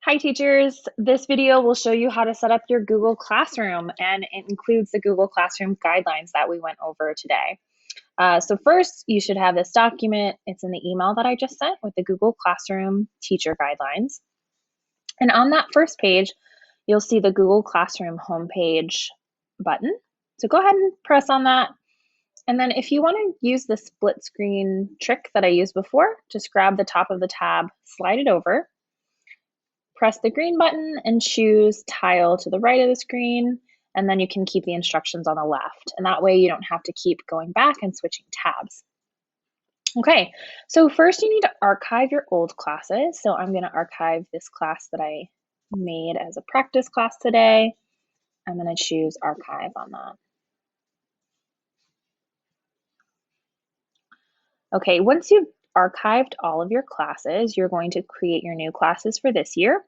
Hi teachers, this video will show you how to set up your Google Classroom, and it includes the Google Classroom guidelines that we went over today. So first, you should have this document. It's in the email that I just sent with the Google Classroom teacher guidelines. And on that first page, you'll see the Google Classroom homepage button. So go ahead and press on that. And then if you want to use the split screen trick that I used before, just grab the top of the tab, slide it over, press the green button and choose tile to the right of the screen, and then you can keep the instructions on the left. And that way you don't have to keep going back and switching tabs. Okay, so first you need to archive your old classes. So I'm going to archive this class that I made as a practice class today. I'm going to choose archive on that. Okay, once you've archived all of your classes, you're going to create your new classes for this year.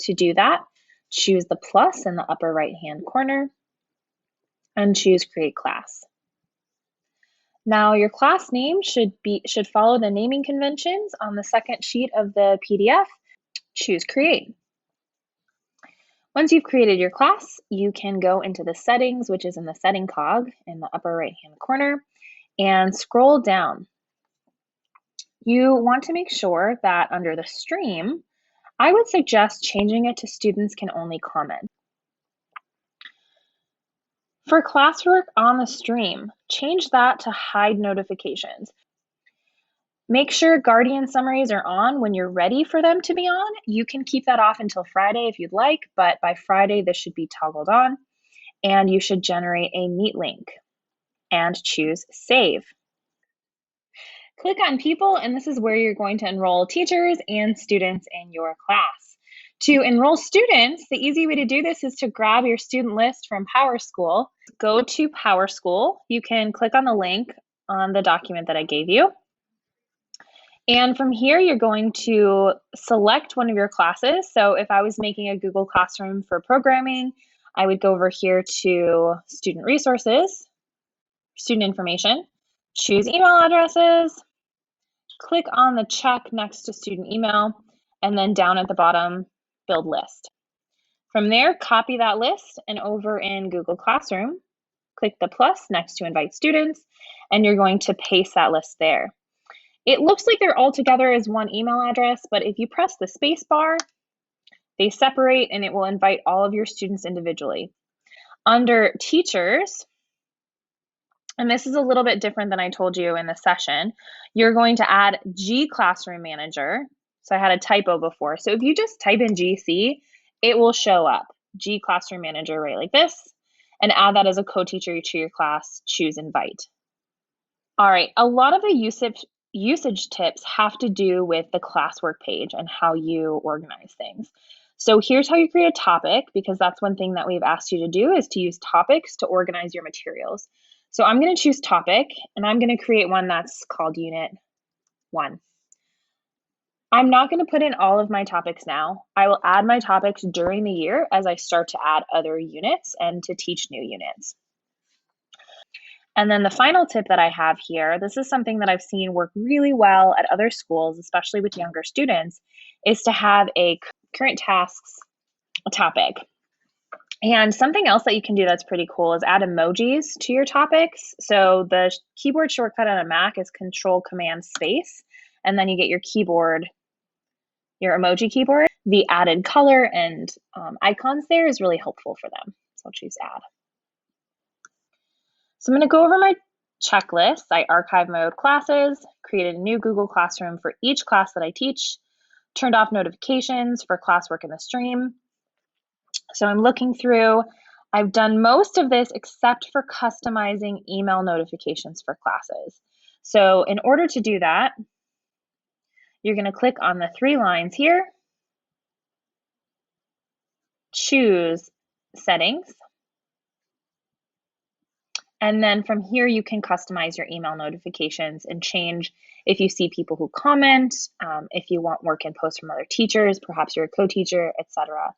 To do that, choose the plus in the upper right-hand corner and choose Create Class. Now your class name should follow the naming conventions on the second sheet of the PDF. Choose Create. Once you've created your class, you can go into the settings, which is in the setting cog in the upper right-hand corner, and scroll down. You want to make sure that under the stream, I would suggest changing it to students can only comment. For classwork on the stream, change that to hide notifications. Make sure guardian summaries are on when you're ready for them to be on. You can keep that off until Friday if you'd like, but by Friday this should be toggled on, and you should generate a Meet link and choose Save. Click on People, and this is where you're going to enroll teachers and students in your class. To enroll students, the easy way to do this is to grab your student list from PowerSchool. Go to PowerSchool. You can click on the link on the document that I gave you. And from here, you're going to select one of your classes. So if I was making a Google Classroom for programming, I would go over here to Student Resources, Student Information, choose email addresses, click on the check next to student email, and then down at the bottom, build list. From there, copy that list, and over in Google Classroom, click the plus next to invite students, and you're going to paste that list there. It looks like they're all together as one email address, but if you press the space bar, they separate and it will invite all of your students individually. Under teachers, and this is a little bit different than I told you in the session, you're going to add G Classroom Manager. So I had a typo before. So if you just type in GC, it will show up, G Classroom Manager, right like this, and add that as a co-teacher to your class, choose invite. All right, a lot of the usage tips have to do with the classwork page and how you organize things. So here's how you create a topic, because that's one thing that we've asked you to do is to use topics to organize your materials. So I'm going to choose topic, and I'm going to create one that's called Unit 1. I'm not going to put in all of my topics now. I will add my topics during the year as I start to add other units and to teach new units. And then the final tip that I have here, this is something that I've seen work really well at other schools, especially with younger students, is to have a current tasks topic. And something else that you can do that's pretty cool is add emojis to your topics. So the keyboard shortcut on a Mac is Control-Command-Space, and then you get your keyboard, your emoji keyboard. The added color and icons there is really helpful for them. So I'll choose Add. So I'm going to go over my checklist. I archived my old classes, created a new Google Classroom for each class that I teach, turned off notifications for classwork in the stream. So I'm looking through. I've done most of this except for customizing email notifications for classes. So in order to do that, you're going to click on the 3 lines here, choose Settings, and then from here you can customize your email notifications and change if you see people who comment, if you want work and posts from other teachers, perhaps you're a co-teacher, etc.